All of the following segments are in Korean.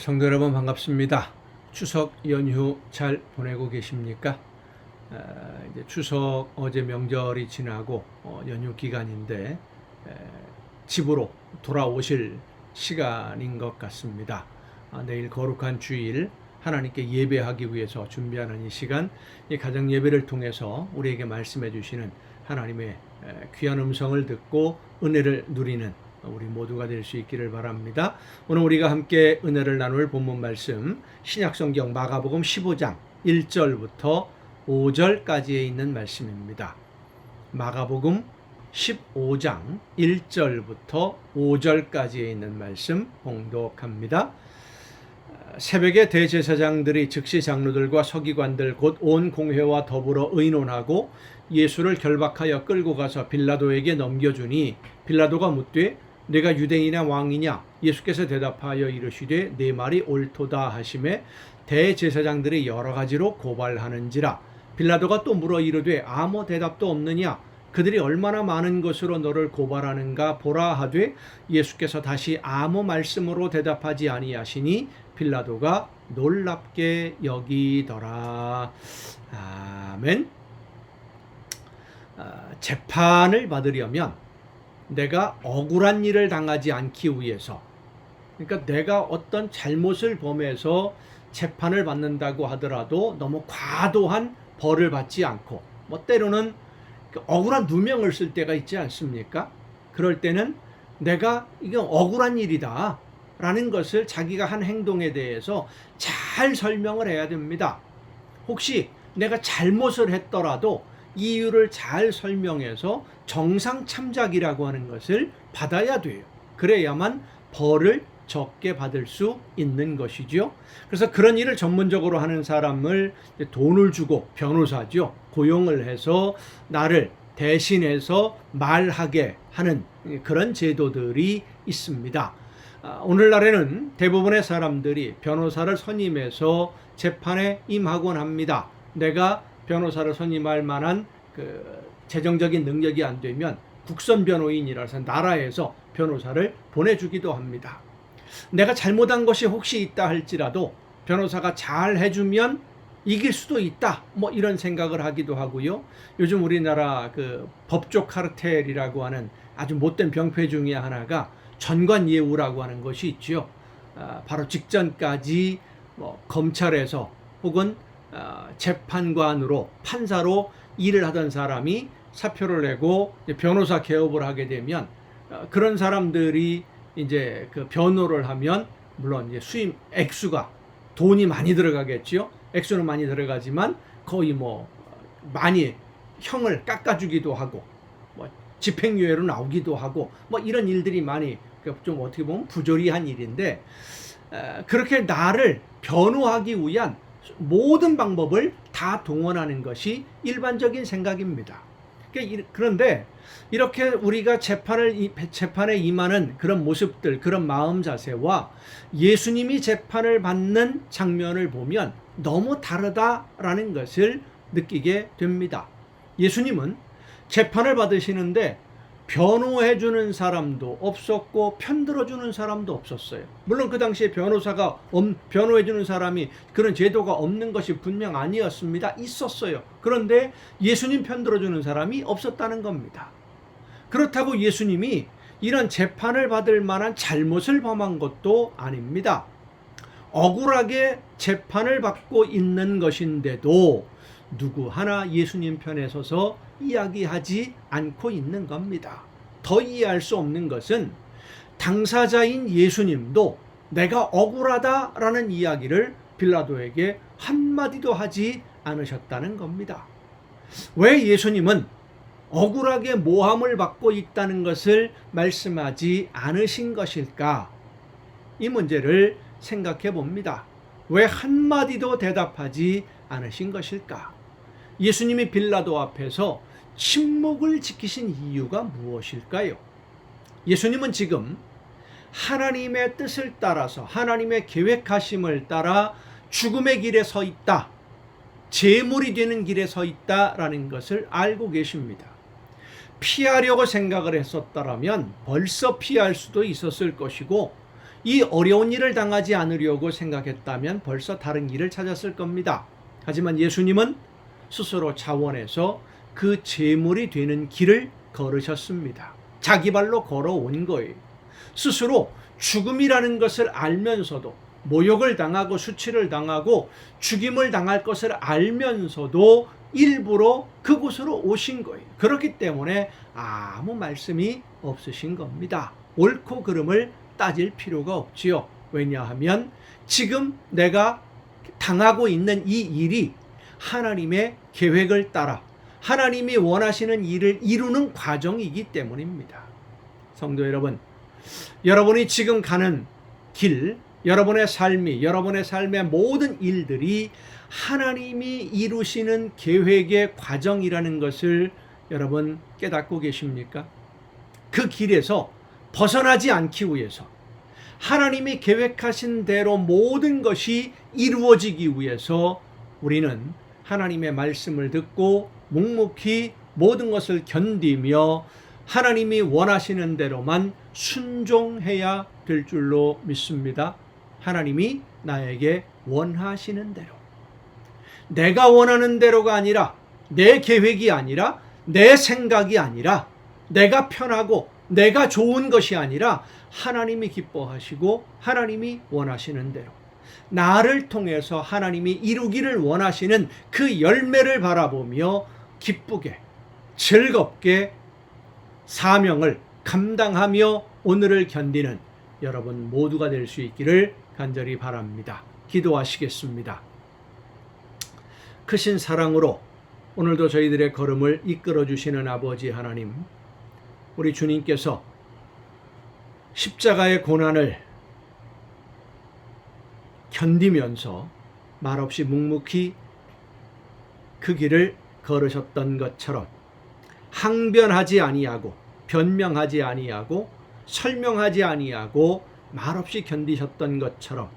성도 여러분 반갑습니다. 추석 연휴 잘 보내고 계십니까? 이제 추석 어제 명절이 지나고 연휴 기간인데 집으로 돌아오실 시간인 것 같습니다. 내일 거룩한 주일 하나님께 예배하기 위해서 준비하는 이 시간, 이 가정 예배를 통해서 우리에게 말씀해 주시는 하나님의 귀한 음성을 듣고 은혜를 누리는 우리 모두가 될 수 있기를 바랍니다. 오늘 우리가 함께 은혜를 나눌 본문 말씀 신약성경 마가복음 15장 1절부터 5절까지에 있는 말씀입니다. 마가복음 15장 1절부터 5절까지에 있는 말씀 봉독합니다. 새벽에 대제사장들이 즉시 장로들과 서기관들 곧 온 공회와 더불어 의논하고 예수를 결박하여 끌고 가서 빌라도에게 넘겨주니 빌라도가 묻되 내가 유대인이냐 왕이냐? 예수께서 대답하여 이르시되 내 말이 옳도다 하시매 대제사장들이 여러 가지로 고발하는지라. 빌라도가 또 물어 이르되 아무 대답도 없느냐? 그들이 얼마나 많은 것으로 너를 고발하는가 보라 하되 예수께서 다시 아무 말씀으로 대답하지 아니하시니 빌라도가 놀랍게 여기더라. 아멘. 재판을 받으려면 내가 억울한 일을 당하지 않기 위해서, 그러니까 내가 어떤 잘못을 범해서 재판을 받는다고 하더라도 너무 과도한 벌을 받지 않고, 때로는 억울한 누명을 쓸 때가 있지 않습니까? 그럴 때는 내가 이건 억울한 일이다 라는 것을 자기가 한 행동에 대해서 잘 설명을 해야 됩니다. 혹시 내가 잘못을 했더라도 이유를 잘 설명해서 정상 참작이라고 하는 것을 받아야 돼요. 그래야만 벌을 적게 받을 수 있는 것이죠. 그래서 그런 일을 전문적으로 하는 사람을 돈을 주고, 변호사죠, 고용을 해서 나를 대신해서 말하게 하는 그런 제도들이 있습니다. 오늘날에는 대부분의 사람들이 변호사를 선임해서 재판에 임하곤 합니다. 내가 변호사를 선임할 만한 재정적인 능력이 안 되면 국선 변호인이라서 나라에서 변호사를 보내주기도 합니다. 내가 잘못한 것이 혹시 있다 할지라도 변호사가 잘 해주면 이길 수도 있다, 이런 생각을 하기도 하고요. 요즘 우리나라 법조 카르텔이라고 하는 아주 못된 병폐 중에 하나가 전관예우라고 하는 것이 있죠. 바로 직전까지 검찰에서 혹은 재판관으로, 판사로 일을 하던 사람이 사표를 내고 변호사 개업을 하게 되면 그런 사람들이 이제 변호를 하면 물론 이제 수임 액수가, 돈이 많이 들어가겠지요. 액수는 많이 들어가지만 거의 많이 형을 깎아주기도 하고 집행유예로 나오기도 하고 이런 일들이 많이 좀 어떻게 보면 부조리한 일인데, 그렇게 나를 변호하기 위한 모든 방법을 다 동원하는 것이 일반적인 생각입니다. 그런데 이렇게 우리가 재판에 임하는 그런 모습들, 그런 마음 자세와 예수님이 재판을 받는 장면을 보면 너무 다르다라는 것을 느끼게 됩니다. 예수님은 재판을 받으시는데 변호해주는 사람도 없었고 편들어주는 사람도 없었어요. 물론 그 당시에 변호해주는 사람이 그런 제도가 없는 것이 분명 아니었습니다. 있었어요. 그런데 예수님 편들어주는 사람이 없었다는 겁니다. 그렇다고 예수님이 이런 재판을 받을 만한 잘못을 범한 것도 아닙니다. 억울하게 재판을 받고 있는 것인데도 누구 하나 예수님 편에 서서 이야기하지 않고 있는 겁니다. 더 이해할 수 없는 것은 당사자인 예수님도 내가 억울하다라는 이야기를 빌라도에게 한마디도 하지 않으셨다는 겁니다. 왜 예수님은 억울하게 모함을 받고 있다는 것을 말씀하지 않으신 것일까? 이 문제를 생각해 봅니다. 왜 한마디도 대답하지 않으신 것일까? 예수님이 빌라도 앞에서 침묵을 지키신 이유가 무엇일까요? 예수님은 지금 하나님의 뜻을 따라서, 하나님의 계획하심을 따라 죽음의 길에 서 있다, 제물이 되는 길에 서 있다라는 것을 알고 계십니다. 피하려고 생각을 했었다면 벌써 피할 수도 있었을 것이고 이 어려운 일을 당하지 않으려고 생각했다면 벌써 다른 길을 찾았을 겁니다. 하지만 예수님은 스스로 자원해서 그 제물이 되는 길을 걸으셨습니다. 자기 발로 걸어온 거예요. 스스로 죽음이라는 것을 알면서도, 모욕을 당하고 수치를 당하고 죽임을 당할 것을 알면서도 일부러 그곳으로 오신 거예요. 그렇기 때문에 아무 말씀이 없으신 겁니다. 옳고 그름을 따질 필요가 없지요. 왜냐하면 지금 내가 당하고 있는 이 일이 하나님의 계획을 따라 하나님이 원하시는 일을 이루는 과정이기 때문입니다. 성도 여러분, 여러분이 지금 가는 길, 여러분의 삶의 모든 일들이 하나님이 이루시는 계획의 과정이라는 것을 여러분 깨닫고 계십니까? 그 길에서 벗어나지 않기 위해서, 하나님이 계획하신 대로 모든 것이 이루어지기 위해서 우리는 하나님의 말씀을 듣고 묵묵히 모든 것을 견디며 하나님이 원하시는 대로만 순종해야 될 줄로 믿습니다. 하나님이 나에게 원하시는 대로, 내가 원하는 대로가 아니라, 내 계획이 아니라, 내 생각이 아니라, 내가 편하고 내가 좋은 것이 아니라 하나님이 기뻐하시고 하나님이 원하시는 대로, 나를 통해서 하나님이 이루기를 원하시는 그 열매를 바라보며 기쁘게 즐겁게 사명을 감당하며 오늘을 견디는 여러분 모두가 될 수 있기를 간절히 바랍니다. 기도하시겠습니다. 크신 사랑으로 오늘도 저희들의 걸음을 이끌어 주시는 아버지 하나님, 우리 주님께서 십자가의 고난을 견디면서 말없이 묵묵히 그 길을 걸으셨던 것처럼 항변하지 아니하고 변명하지 아니하고 설명하지 아니하고 말없이 견디셨던 것처럼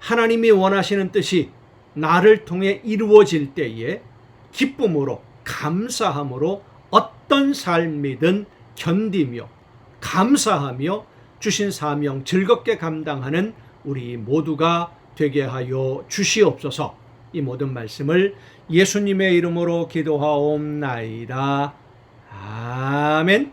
하나님이 원하시는 뜻이 나를 통해 이루어질 때에 기쁨으로 감사함으로 어떤 삶이든 견디며 감사하며 주신 사명 즐겁게 감당하는 우리 모두가 되게 하여 주시옵소서. 이 모든 말씀을 예수님의 이름으로 기도하옵나이다. 아멘.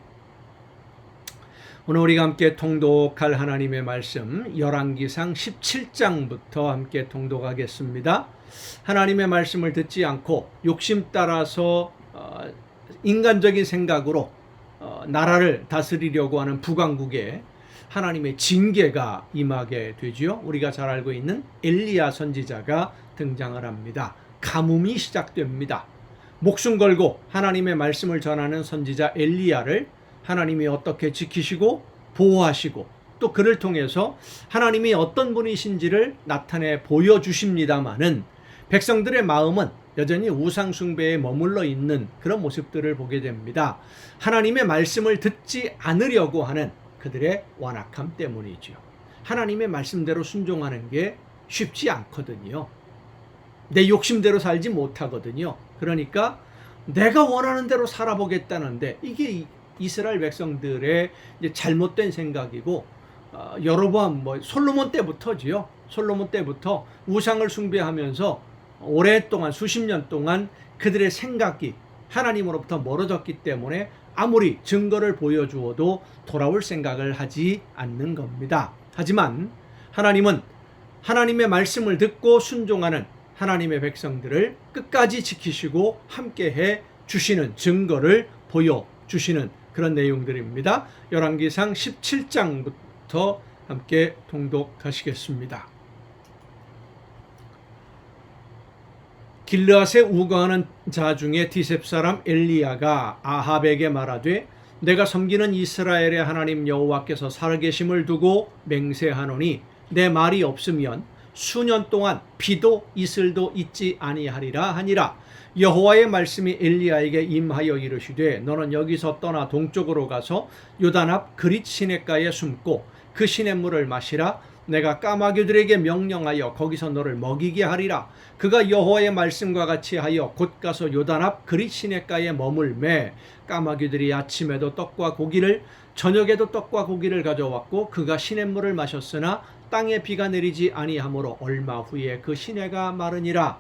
오늘 우리가 함께 통독할 하나님의 말씀 열왕기상 17장부터 함께 통독하겠습니다. 하나님의 말씀을 듣지 않고 욕심 따라서 인간적인 생각으로 나라를 다스리려고 하는 북왕국에 하나님의 징계가 임하게 되지요. 우리가 잘 알고 있는 엘리야 선지자가 등장을 합니다. 가뭄이 시작됩니다. 목숨 걸고 하나님의 말씀을 전하는 선지자 엘리야를 하나님이 어떻게 지키시고 보호하시고 또 그를 통해서 하나님이 어떤 분이신지를 나타내 보여주십니다마는 백성들의 마음은 여전히 우상 숭배에 머물러 있는 그런 모습들을 보게 됩니다. 하나님의 말씀을 듣지 않으려고 하는 그들의 완악함 때문이죠. 하나님의 말씀대로 순종하는 게 쉽지 않거든요. 내 욕심대로 살지 못하거든요. 그러니까 내가 원하는 대로 살아보겠다는데 이게 이스라엘 백성들의 이제 잘못된 생각이고 여로보암 솔로몬 때부터지요. 솔로몬 때부터 우상을 숭배하면서 오랫동안 수십 년 동안 그들의 생각이 하나님으로부터 멀어졌기 때문에 아무리 증거를 보여주어도 돌아올 생각을 하지 않는 겁니다. 하지만 하나님은 하나님의 말씀을 듣고 순종하는 하나님의 백성들을 끝까지 지키시고 함께해 주시는 증거를 보여주시는 그런 내용들입니다. 열왕기상 17장부터 함께 통독하시겠습니다. 길르앗에 우거하는 자 중에 디셉 사람 엘리야가 아합에게 말하되 내가 섬기는 이스라엘의 하나님 여호와께서 살아계심을 두고 맹세하노니 내 말이 없으면 수년 동안 비도 이슬도 있지 아니하리라 하니라. 여호와의 말씀이 엘리야에게 임하여 이르시되 너는 여기서 떠나 동쪽으로 가서 요단 앞 그릿 시냇가에 숨고 그 시냇물을 마시라. 내가 까마귀들에게 명령하여 거기서 너를 먹이게 하리라. 그가 여호와의 말씀과 같이 하여 곧 가서 요단 앞 그릿 시냇가에 머물매 까마귀들이 아침에도 떡과 고기를 저녁에도 떡과 고기를 가져왔고 그가 시냇물을 마셨으나 땅에 비가 내리지 아니하므로 얼마 후에 그 시내가 마르니라.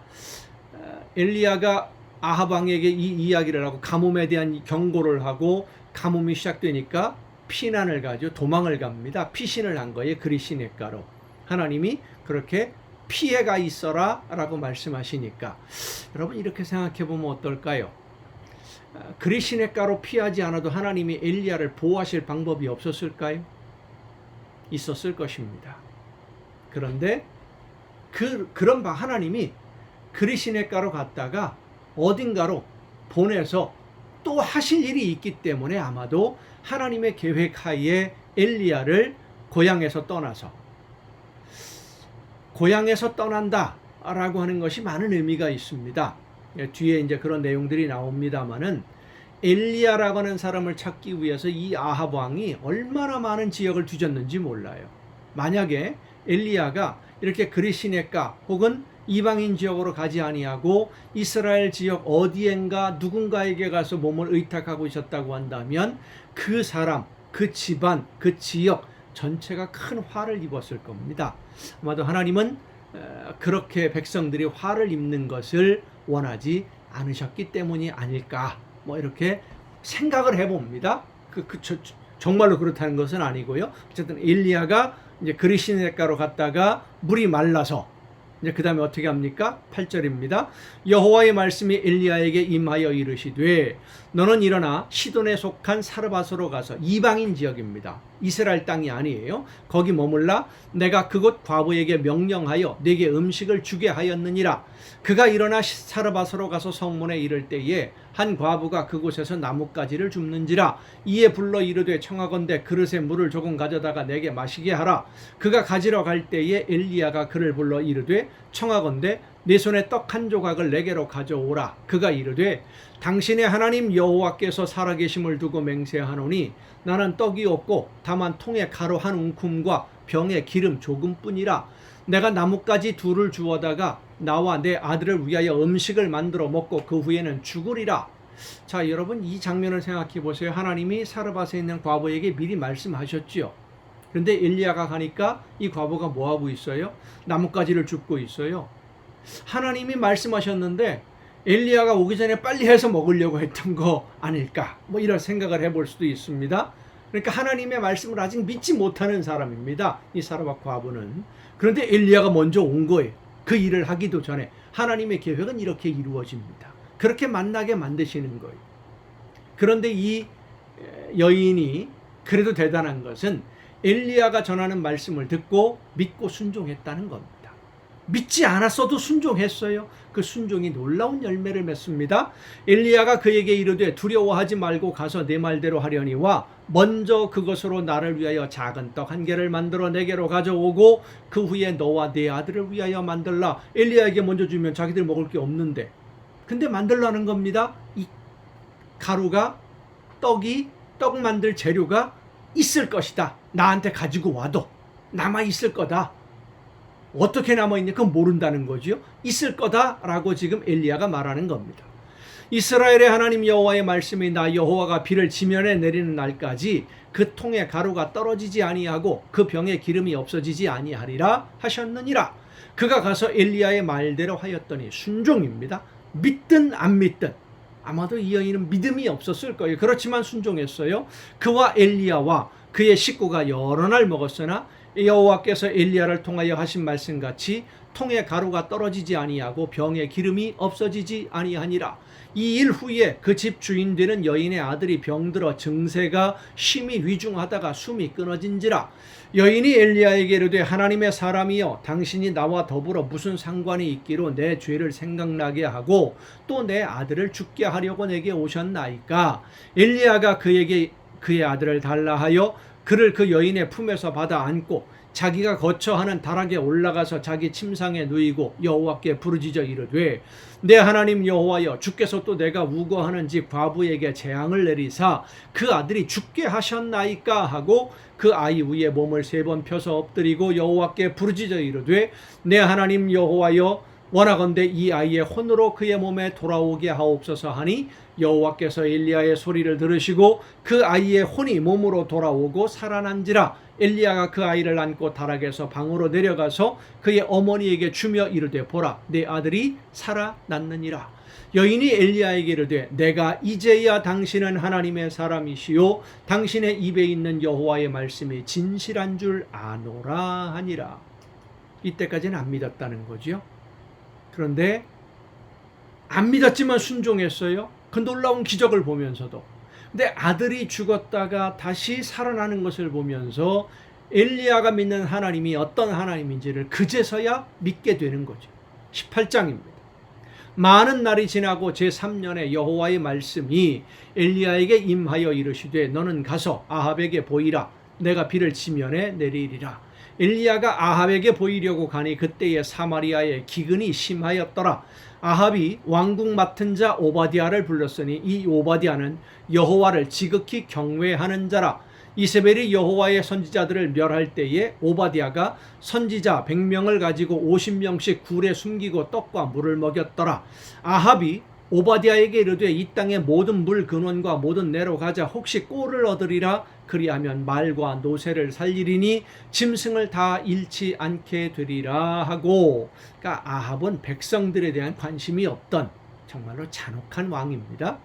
엘리야가 아합 왕에게 이 이야기를 하고 가뭄에 대한 경고를 하고 가뭄이 시작되니까 피난을 가죠. 도망을 갑니다. 피신을 한 거예요. 그리시네가로. 하나님이 그렇게 피해가 있어라 라고 말씀하시니까 여러분 이렇게 생각해 보면 어떨까요? 그리시네가로 피하지 않아도 하나님이 엘리야를 보호하실 방법이 없었을까요? 있었을 것입니다. 그런데 그런 하나님이 그리시네가로 갔다가 어딘가로 보내서 또 하실 일이 있기 때문에 아마도 하나님의 계획 하에 엘리야를 고향에서 떠난다 라고 하는 것이 많은 의미가 있습니다. 뒤에 이제 그런 내용들이 나옵니다만은 엘리야라고 하는 사람을 찾기 위해서 이 아합 왕이 얼마나 많은 지역을 뒤졌는지 몰라요. 만약에 엘리야가 이렇게 그리시네가 혹은 이방인 지역으로 가지 아니하고 이스라엘 지역 어디엔가 누군가에게 가서 몸을 의탁하고 있었다고 한다면 그 사람, 그 집안, 그 지역 전체가 큰 화를 입었을 겁니다. 아마도 하나님은 그렇게 백성들이 화를 입는 것을 원하지 않으셨기 때문이 아닐까 이렇게 생각을 해봅니다. 정말로 그렇다는 것은 아니고요. 어쨌든 엘리야가 이제 그리시네가로 갔다가 물이 말라서 이제 그 다음에 어떻게 합니까? 8절입니다. 여호와의 말씀이 엘리야에게 임하여 이르시되 너는 일어나 시돈에 속한 사르밧으로 가서 이방인 지역입니다. 이스라엘 땅이 아니에요. 거기 머물라 내가 그곳 과부에게 명령하여 네게 음식을 주게 하였느니라. 그가 일어나 사르밧으로 가서 성문에 이를 때에 한 과부가 그곳에서 나뭇가지를 줍는지라. 이에 불러 이르되 청하건대 그릇에 물을 조금 가져다가 내게 마시게 하라. 그가 가지러 갈 때에 엘리야가 그를 불러 이르되 청하건대 네 손에 떡 한 조각을 내게로 가져오라. 그가 이르되 당신의 하나님 여호와께서 살아계심을 두고 맹세하노니 나는 떡이 없고 다만 통에 가루 한 움큼과 병에 기름 조금뿐이라. 내가 나뭇가지 둘을 주워다가 나와 내 아들을 위하여 음식을 만들어 먹고 그 후에는 죽으리라. 자, 여러분 이 장면을 생각해 보세요. 하나님이 사르밧에 있는 과부에게 미리 말씀하셨지요. 그런데 엘리야가 가니까 이 과부가 뭐하고 있어요? 나뭇가지를 줍고 있어요. 하나님이 말씀하셨는데 엘리야가 오기 전에 빨리 해서 먹으려고 했던 거 아닐까? 이런 생각을 해볼 수도 있습니다. 그러니까 하나님의 말씀을 아직 믿지 못하는 사람입니다. 이 사르밧 과부는. 그런데 엘리야가 먼저 온 거예요. 그 일을 하기도 전에 하나님의 계획은 이렇게 이루어집니다. 그렇게 만나게 만드시는 거예요. 그런데 이 여인이 그래도 대단한 것은 엘리야가 전하는 말씀을 듣고 믿고 순종했다는 겁니다. 믿지 않았어도 순종했어요. 그 순종이 놀라운 열매를 맺습니다. 엘리야가 그에게 이르되 두려워하지 말고 가서 내 말대로 하려니와 먼저 그것으로 나를 위하여 작은 떡 한 개를 만들어 내게로 가져오고 그 후에 너와 내 아들을 위하여 만들라. 엘리야에게 먼저 주면 자기들 먹을 게 없는데 근데 만들라는 겁니다. 이 가루가 떡 만들 재료가 있을 것이다. 나한테 가지고 와도 남아 있을 거다. 어떻게 남아있냐? 그건 모른다는 거죠. 있을 거다라고 지금 엘리야가 말하는 겁니다. 이스라엘의 하나님 여호와의 말씀이 나 여호와가 비를 지면에 내리는 날까지 그 통에 가루가 떨어지지 아니하고 그 병에 기름이 없어지지 아니하리라 하셨느니라. 그가 가서 엘리야의 말대로 하였더니 순종입니다. 믿든 안 믿든 아마도 이 여인은 믿음이 없었을 거예요. 그렇지만 순종했어요. 그와 엘리야와 그의 식구가 여러 날 먹었으나 여호와께서 엘리야를 통하여 하신 말씀같이 통에 가루가 떨어지지 아니하고 병에 기름이 없어지지 아니하니라. 이 일 후에 그 집 주인 되는 여인의 아들이 병들어 증세가 심히 위중하다가 숨이 끊어진지라. 여인이 엘리야에게 이르되 하나님의 사람이여 당신이 나와 더불어 무슨 상관이 있기로 내 죄를 생각나게 하고 또 내 아들을 죽게 하려고 내게 오셨나이까. 엘리야가 그에게 그의 아들을 달라 하여 그를 그 여인의 품에서 받아 안고 자기가 거처하는 다락에 올라가서 자기 침상에 누이고 여호와께 부르짖어 이르되 내 하나님 여호와여 주께서 또 내가 우거하는지 과부에게 재앙을 내리사 그 아들이 죽게 하셨나이까 하고 그 아이 위에 몸을 3번 펴서 엎드리고 여호와께 부르짖어 이르되 내 하나님 여호와여 원하건대 이 아이의 혼으로 그의 몸에 돌아오게 하옵소서 하니 여호와께서 엘리야의 소리를 들으시고 그 아이의 혼이 몸으로 돌아오고 살아난지라. 엘리야가 그 아이를 안고 다락에서 방으로 내려가서 그의 어머니에게 주며 이르되 보라 내 아들이 살아났느니라. 여인이 엘리야에게 이르되 내가 이제야 당신은 하나님의 사람이시요 당신의 입에 있는 여호와의 말씀이 진실한 줄 아노라 하니라. 이때까지는 안 믿었다는 거죠. 그런데 안 믿었지만 순종했어요. 그 놀라운 기적을 보면서도. 근데 아들이 죽었다가 다시 살아나는 것을 보면서 엘리야가 믿는 하나님이 어떤 하나님인지를 그제서야 믿게 되는 거죠. 18장입니다. 많은 날이 지나고 제3년에 여호와의 말씀이 엘리야에게 임하여 이르시되 너는 가서 아합에게 보이라. 내가 비를 지면에 내리리라. 엘리야가 아합에게 보이려고 가니 그때에 사마리아에 기근이 심하였더라. 아합이 왕국 맡은 자 오바댜를 불렀으니 이 오바댜는 여호와를 지극히 경외하는 자라. 이세벨이 여호와의 선지자들을 멸할 때에 오바댜가 선지자 100명을 가지고 50명씩 굴에 숨기고 떡과 물을 먹였더라. 아합이 오바댜에게 이르되 이 땅의 모든 물 근원과 모든 내로 가자. 혹시 꼴을 얻으리라. 그리하면 말과 노새를 살리리니 짐승을 다 잃지 않게 되리라 하고. 그러니까 아합은 백성들에 대한 관심이 없던 정말로 잔혹한 왕입니다.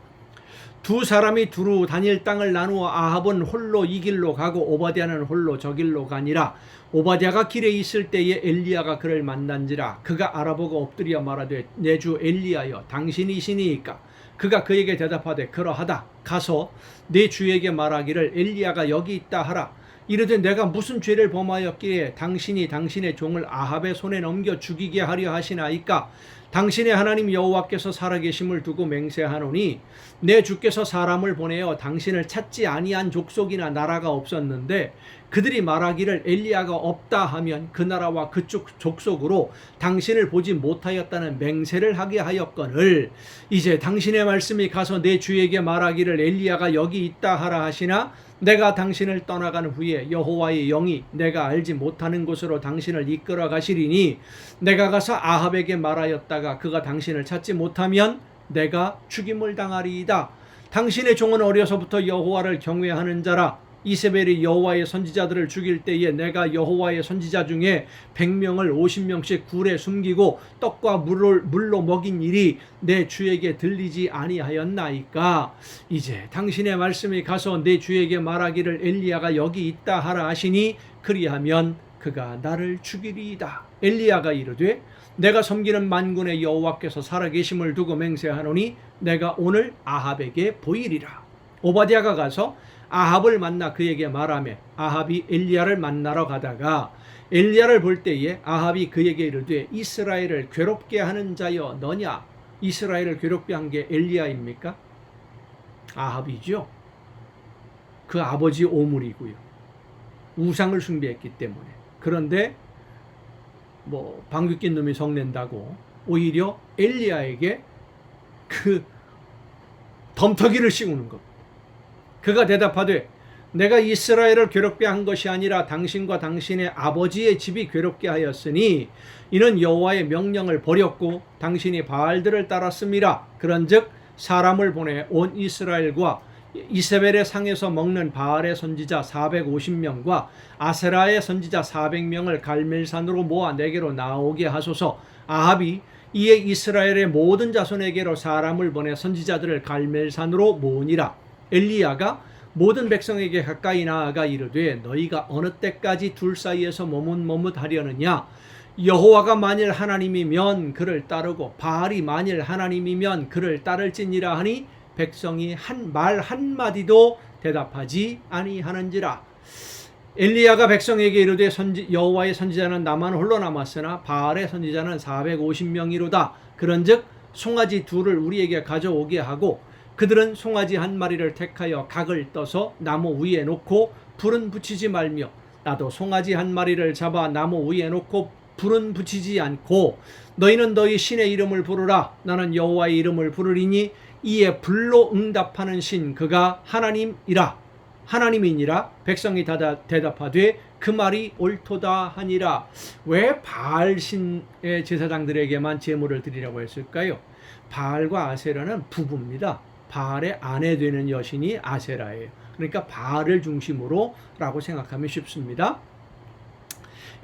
두 사람이 두루 다닐 땅을 나누어 아합은 홀로 이 길로 가고 오바댜는 홀로 저 길로 가니라. 오바댜가 길에 있을 때에 엘리야가 그를 만난지라. 그가 알아보고 엎드려 말하되 내 주 엘리야여 당신이시니이까. 그가 그에게 대답하되 그러하다. 가서 내 주에게 말하기를 엘리야가 여기 있다 하라. 이르되 내가 무슨 죄를 범하였기에 당신이 당신의 종을 아합의 손에 넘겨 죽이게 하려 하시나이까. 당신의 하나님 여호와께서 살아계심을 두고 맹세하노니 내 주께서 사람을 보내어 당신을 찾지 아니한 족속이나 나라가 없었는데 그들이 말하기를 엘리야가 없다 하면 그 나라와 그쪽 족속으로 당신을 보지 못하였다는 맹세를 하게 하였거늘 이제 당신의 말씀이 가서 내 주에게 말하기를 엘리야가 여기 있다 하라 하시나 내가 당신을 떠나간 후에 여호와의 영이 내가 알지 못하는 곳으로 당신을 이끌어 가시리니 내가 가서 아합에게 말하였다가 그가 당신을 찾지 못하면 내가 죽임을 당하리이다. 당신의 종은 어려서부터 여호와를 경외하는 자라. 이세벨이 여호와의 선지자들을 죽일 때에 내가 여호와의 선지자 중에 100명을 50명씩 굴에 숨기고 떡과 물로 먹인 일이 내 주에게 들리지 아니하였나이까. 이제 당신의 말씀이 가서 내 주에게 말하기를 엘리야가 여기 있다 하라 하시니 그리하면 그가 나를 죽이리이다. 엘리야가 이르되 내가 섬기는 만군의 여호와께서 살아계심을 두고 맹세하노니 내가 오늘 아합에게 보이리라. 오바댜가 가서 아합을 만나 그에게 말하며 아합이 엘리야를 만나러 가다가 엘리야를 볼 때에 아합이 그에게 이르되 이스라엘을 괴롭게 하는 자여 너냐. 이스라엘을 괴롭게 한 게 엘리야입니까? 아합이죠. 그 아버지 오물이고요. 우상을 숭배했기 때문에. 그런데 방귀 낀 놈이 성낸다고 오히려 엘리야에게 그 덤터기를 씌우는 것. 그가 대답하되 내가 이스라엘을 괴롭게 한 것이 아니라 당신과 당신의 아버지의 집이 괴롭게 하였으니 이는 여호와의 명령을 버렸고 당신이 바알들을 따랐음이라. 그런즉 사람을 보내 온 이스라엘과 이세벨의 상에서 먹는 바알의 선지자 450명과 아세라의 선지자 400명을 갈멜산으로 모아 내게로 나오게 하소서. 아합이 이에 이스라엘의 모든 자손에게로 사람을 보내 선지자들을 갈멜산으로 모으니라. 엘리야가 모든 백성에게 가까이 나아가 이르되 너희가 어느 때까지 둘 사이에서 머뭇머뭇하려느냐. 여호와가 만일 하나님이면 그를 따르고 바알이 만일 하나님이면 그를 따를지니라 하니 백성이 말 한마디도 대답하지 아니하는지라. 엘리야가 백성에게 이르되 여호와의 선지자는 나만 홀로 남았으나 바알의 선지자는 450명이로다. 그런즉 송아지 둘을 우리에게 가져오게 하고 그들은 송아지 한 마리를 택하여 각을 떠서 나무 위에 놓고 불은 붙이지 말며 나도 송아지 한 마리를 잡아 나무 위에 놓고 불은 붙이지 않고 너희는 너희 신의 이름을 부르라. 나는 여호와의 이름을 부르리니 이에 불로 응답하는 신 그가 하나님이니라. 백성이 대답하되 그 말이 옳도다 하니라. 왜 바알 신의 제사장들에게만 제물을 드리라고 했을까요? 바알과 아세라는 부부입니다. 바알의 아내 되는 여신이 아세라예요. 그러니까 바알을 중심으로 라고 생각하면 쉽습니다.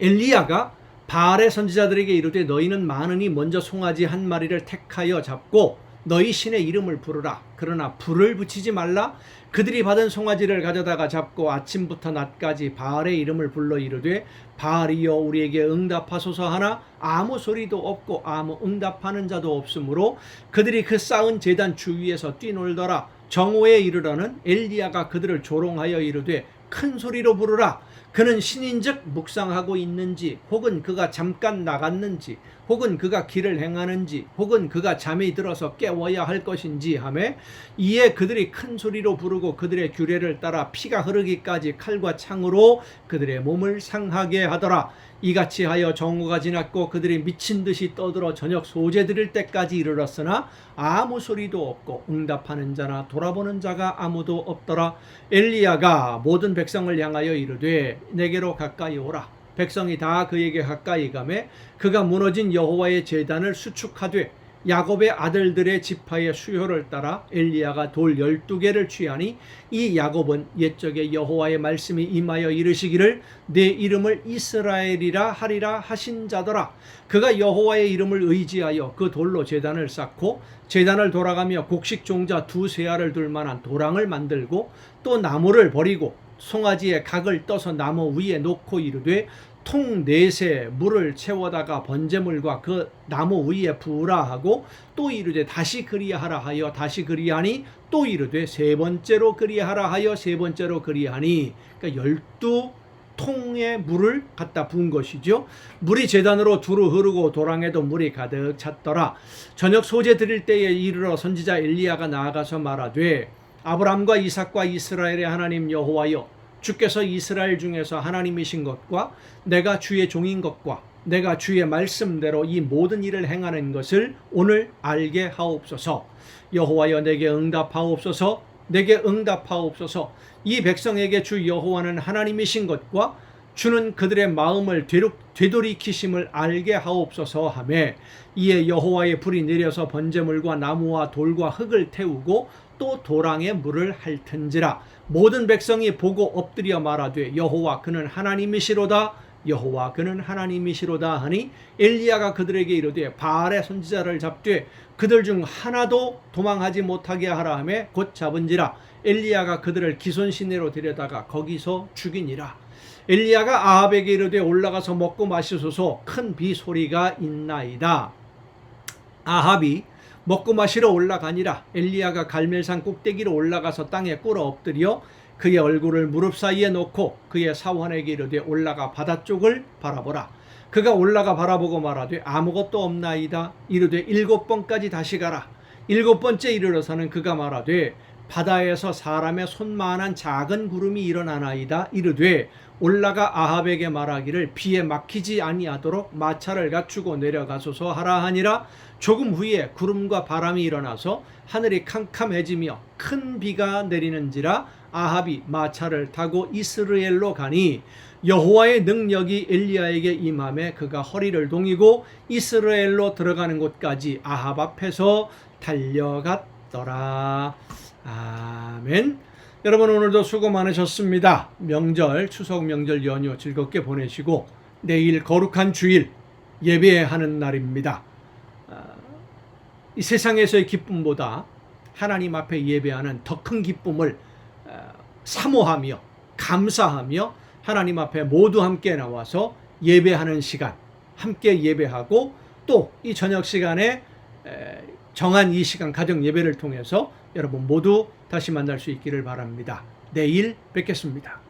엘리야가 바알의 선지자들에게 이르되 너희는 많으니 먼저 송아지 한 마리를 택하여 잡고 너희 신의 이름을 부르라. 그러나 불을 붙이지 말라. 그들이 받은 송아지를 가져다가 잡고 아침부터 낮까지 바알의 이름을 불러 이르되 바알이여 우리에게 응답하소서 하나 아무 소리도 없고 아무 응답하는 자도 없으므로 그들이 그 쌓은 제단 주위에서 뛰놀더라. 정오에 이르러는 엘리야가 그들을 조롱하여 이르되 큰 소리로 부르라. 그는 신인즉 묵상하고 있는지 혹은 그가 잠깐 나갔는지 혹은 그가 길을 행하는지 혹은 그가 잠이 들어서 깨워야 할 것인지 하매 이에 그들이 큰 소리로 부르고 그들의 규례를 따라 피가 흐르기까지 칼과 창으로 그들의 몸을 상하게 하더라. 이같이 하여 정오가 지났고 그들이 미친 듯이 떠들어 저녁 소재 드릴 때까지 이르렀으나 아무 소리도 없고 응답하는 자나 돌아보는 자가 아무도 없더라. 엘리야가 모든 백성을 향하여 이르되 내게로 가까이 오라. 백성이 다 그에게 가까이 가매 그가 무너진 여호와의 제단을 수축하되 야곱의 아들들의 지파의 수요를 따라 엘리야가 돌 12개를 취하니 이 야곱은 옛적에 여호와의 말씀이 임하여 이르시기를 내 이름을 이스라엘이라 하리라 하신 자더라. 그가 여호와의 이름을 의지하여 그 돌로 제단을 쌓고 제단을 돌아가며 곡식 종자 2세알을 둘 만한 도랑을 만들고 또 나무를 버리고 송아지의 각을 떠서 나무 위에 놓고 이르되 통 4새 물을 채워다가 번제물과 그 나무 위에 부으라 하고 또 이르되 다시 그리하라 하여 다시 그리하니 또 이르되 3번째로 그리하라 하여 3번째로 그리하니 그러니까 12통의 물을 갖다 부은 것이죠. 물이 제단으로 두루 흐르고 도랑에도 물이 가득 찼더라. 저녁 소재 드릴 때에 이르러 선지자 엘리야가 나아가서 말하되 아브람과 이삭과 이스라엘의 하나님 여호와여 주께서 이스라엘 중에서 하나님이신 것과 내가 주의 종인 것과 내가 주의 말씀대로 이 모든 일을 행하는 것을 오늘 알게 하옵소서. 여호와여 내게 응답하옵소서. 내게 응답하옵소서. 이 백성에게 주 여호와는 하나님이신 것과 주는 그들의 마음을 되돌이키심을 알게 하옵소서 하매 이에 여호와의 불이 내려서 번제물과 나무와 돌과 흙을 태우고 또 도랑에 물을 핥은지라. 모든 백성이 보고 엎드려 말하되 여호와 그는 하나님이시로다. 여호와 그는 하나님이시로다 하니 엘리야가 그들에게 이르되 바알의 선지자를 잡되 그들 중 하나도 도망하지 못하게 하라 하매 곧 잡은지라. 엘리야가 그들을 기손 시내로 데려다가 거기서 죽이니라. 엘리야가 아합에게 이르되 올라가서 먹고 마시소서. 큰 비 소리가 있나이다. 아합이 먹고 마시러 올라가니라. 엘리야가 갈멜산 꼭대기로 올라가서 땅에 꿇어 엎드려 그의 얼굴을 무릎 사이에 놓고 그의 사원에게 이르되 올라가 바다 쪽을 바라보라. 그가 올라가 바라보고 말하되 아무것도 없나이다. 이르되 7번까지 다시 가라. 7번째 이르러서는 그가 말하되 바다에서 사람의 손만한 작은 구름이 일어나나이다. 이르되 올라가 아합에게 말하기를 비에 막히지 아니하도록 마차를 갖추고 내려가소서 하라 하니라. 조금 후에 구름과 바람이 일어나서 하늘이 캄캄해지며 큰 비가 내리는지라. 아합이 마차를 타고 이스라엘로 가니 여호와의 능력이 엘리야에게 임함에 그가 허리를 동이고 이스라엘로 들어가는 곳까지 아합 앞에서 달려갔더라. 아멘. 여러분 오늘도 수고 많으셨습니다. 명절 추석 명절 연휴 즐겁게 보내시고 내일 거룩한 주일 예배하는 날입니다. 이 세상에서의 기쁨보다 하나님 앞에 예배하는 더 큰 기쁨을 사모하며 감사하며 하나님 앞에 모두 함께 나와서 예배하는 시간 함께 예배하고 또 이 저녁 시간에 정한 이 시간 가정 예배를 통해서 여러분 모두 다시 만날 수 있기를 바랍니다. 내일 뵙겠습니다.